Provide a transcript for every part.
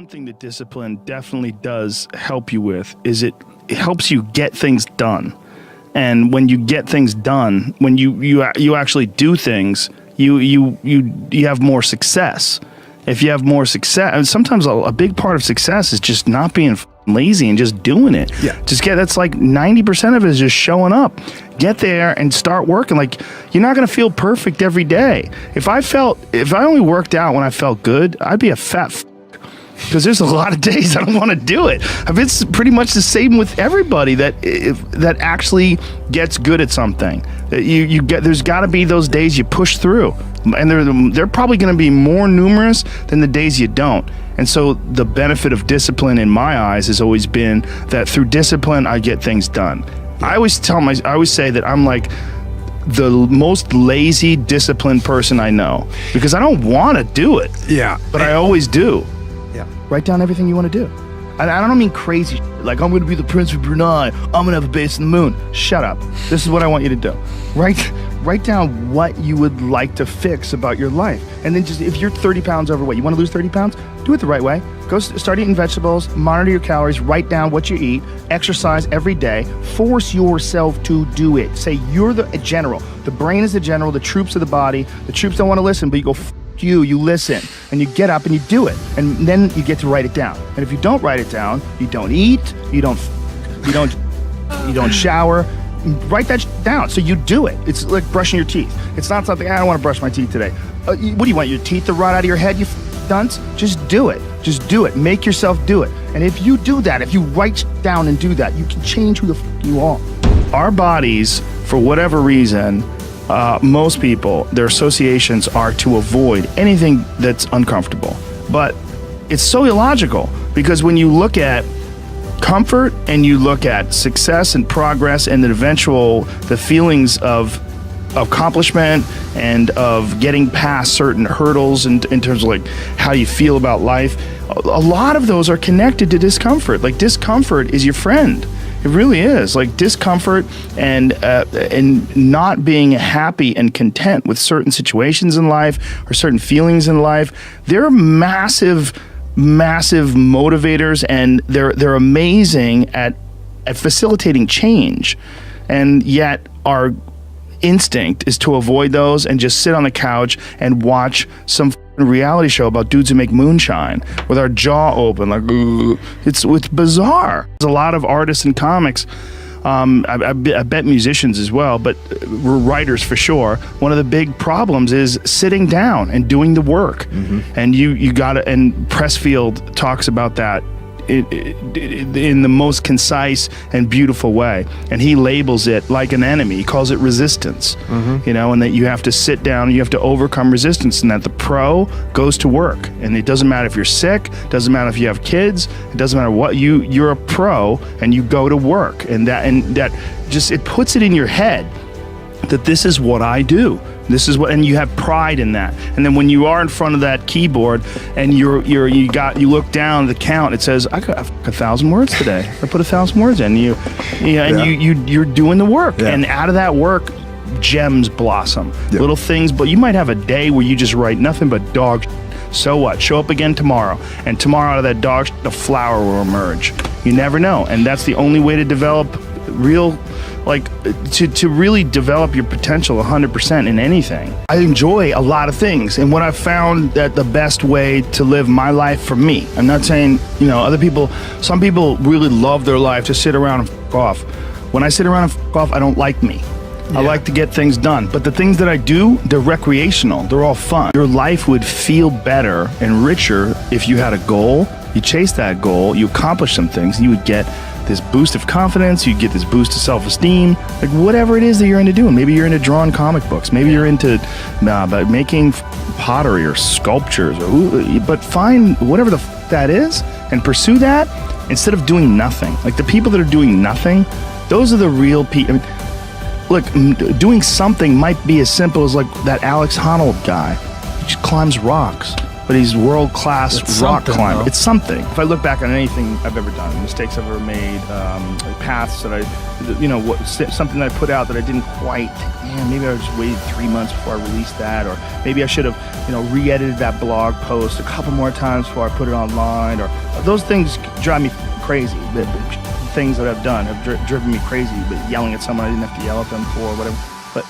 one thing that discipline definitely does help you with is it helps you get things done. And when you get things done, when you actually do things, you have more success. If you have more success, and sometimes a big part of success is just not being lazy and just doing it. Yeah. That's like 90% of it is just showing up. Get there and start working. Like, you're not going to feel perfect every day. If I only worked out when I felt good, I'd be a fat because there's a lot of days I don't want to do it. It's pretty much the same with everybody that actually gets good at something. There's got to be those days you push through, and they're probably going to be more numerous than the days you don't. And so the benefit of discipline in my eyes has always been that through discipline I get things done. I always say that I'm like the most lazy, disciplined person I know because I don't want to do it. Yeah, but I always do. Yeah. Write down everything you want to do. And I don't mean crazy like I'm going to be the Prince of Brunei, I'm going to have a base in the moon. Shut up. This is what I want you to do. Write down what you would like to fix about your life. And then just, if you're 30 pounds overweight, you want to lose 30 pounds? Do it the right way. Go start eating vegetables, monitor your calories, write down what you eat, exercise every day, force yourself to do it. Say you're the general. The brain is the general, the troops are the body. The troops don't want to listen, but you go, you listen, and you get up and you do it, and then you get to write it down. And if you don't write it down, you don't eat, you don't shower. Write that down so you do it. It's like brushing your teeth. It's not something, I don't want to brush my teeth today. What do you want, your teeth to rot out of your head, you dunce? Just do it. Just do it. Make yourself do it. And if you do that, if you write down and do that, you can change who the you are. Our bodies, for whatever reason, most people, their associations are to avoid anything that's uncomfortable. But it's so illogical because when you look at comfort and you look at success and progress and the feelings of accomplishment and of getting past certain hurdles in terms of like how you feel about life, a lot of those are connected to discomfort. Like, discomfort is your friend. It really is. Like, discomfort and not being happy and content with certain situations in life or certain feelings in life, they're massive motivators, and they're amazing at facilitating change. And yet our instinct is to avoid those and just sit on the couch and watch some reality show about dudes who make moonshine with our jaw open, like, it's bizarre. There's a lot of artists and comics, I bet musicians as well, but writers for sure. One of the big problems is sitting down and doing the work. Mm-hmm. And you gotta, and Pressfield talks about that in the most concise and beautiful way, and he labels it like an enemy. He calls it resistance. Mm-hmm. And that you have to sit down and you have to overcome resistance, and that the pro goes to work. And it doesn't matter if you're sick, doesn't matter if you have kids, it doesn't matter what, you're a pro and you go to work, and that just, it puts it in your head that this is what I do. This is what, and you have pride in that. And then when you are in front of that keyboard and you look down the count, it says, I got 1,000 words today. I put 1,000 words in. You're doing the work, and out of that work, gems blossom. Little things, but you might have a day where you just write nothing but dog. So what? Show up again tomorrow, and tomorrow out of that dog, a flower will emerge. You never know, and that's the only way to develop real. Like, to really develop your potential 100% in anything. I enjoy a lot of things, and what I've found that the best way to live my life for me, I'm not saying, other people, some people really love their life to sit around and f*** off. When I sit around and f*** off, I don't like me. Yeah. I like to get things done, but the things that I do, they're recreational, they're all fun. Your life would feel better and richer if you had a goal, you chase that goal, you accomplish some things, you would get this boost of confidence, you get this boost of self-esteem, like whatever it is that you're into doing. Maybe you're into drawing comic books, maybe you're into making pottery or sculptures, but find whatever that is and pursue that instead of doing nothing. Like, the people that are doing nothing, those are the real people. Look, doing something might be as simple as like that Alex Honnold guy. He just climbs rocks. but he's world-class rock climber. Though. It's something. If I look back on anything I've ever done, mistakes I've ever made, paths that something that I put out that I didn't quite, maybe I just waited 3 months before I released that, or maybe I should have, re-edited that blog post a couple more times before I put it online, or those things drive me crazy. The things that I've done have driven me crazy, but yelling at someone I didn't have to yell at them for, or whatever. But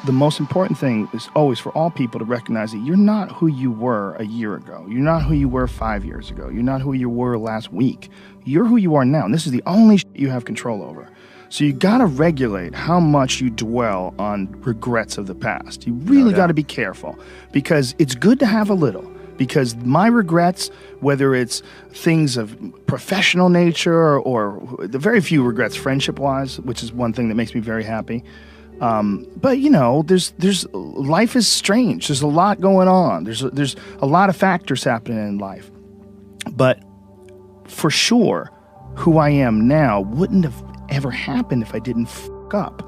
the most important thing is always for all people to recognize that you're not who you were a year ago. You're not who you were 5 years ago. You're not who you were last week. You're who you are now, and this is the only you have control over. So you got to regulate how much you dwell on regrets of the past. You really got to be careful, because it's good to have a little. Because my regrets, whether it's things of professional nature or the very few regrets friendship-wise, which is one thing that makes me very happy. But there's life is strange. There's a lot going on. There's a lot of factors happening in life. But for sure, who I am now wouldn't have ever happened if I didn't fuck up.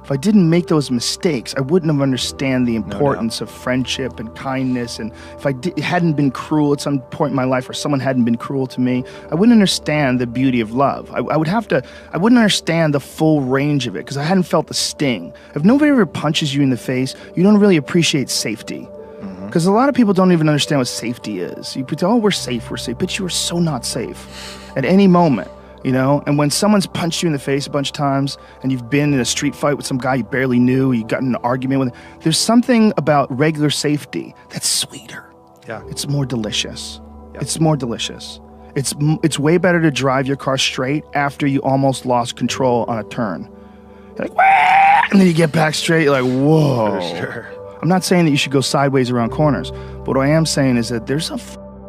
If I didn't make those mistakes, I wouldn't have understand the importance of friendship and kindness. And if I hadn't been cruel at some point in my life, or someone hadn't been cruel to me, I wouldn't understand the beauty of love. I wouldn't understand the full range of it, because I hadn't felt the sting. If nobody ever punches you in the face, you don't really appreciate safety. Because a lot of people don't even understand what safety is. You pretend, we're safe, but you are so not safe at any moment. And when someone's punched you in the face a bunch of times, and you've been in a street fight with some guy you barely knew, you got in an argument with him, there's something about regular safety that's sweeter. Yeah. It's more delicious. Yeah. It's more delicious. It's way better to drive your car straight after you almost lost control on a turn. You're like, wah! And then you get back straight, you're like, whoa. For sure. I'm not saying that you should go sideways around corners, but what I am saying is that there's a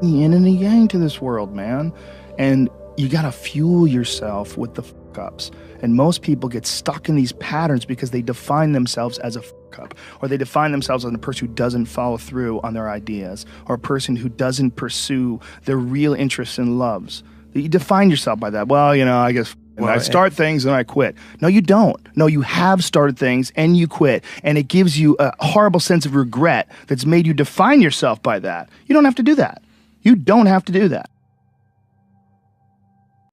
yin and a yang to this world, man. And you gotta fuel yourself with the fuck-ups. And most people get stuck in these patterns because they define themselves as a fuck-up, or they define themselves as a person who doesn't follow through on their ideas, or a person who doesn't pursue their real interests and loves. You define yourself by that. Well, I guess I start things and I quit. No, you don't. No, you have started things and you quit. And it gives you a horrible sense of regret that's made you define yourself by that. You don't have to do that. You don't have to do that.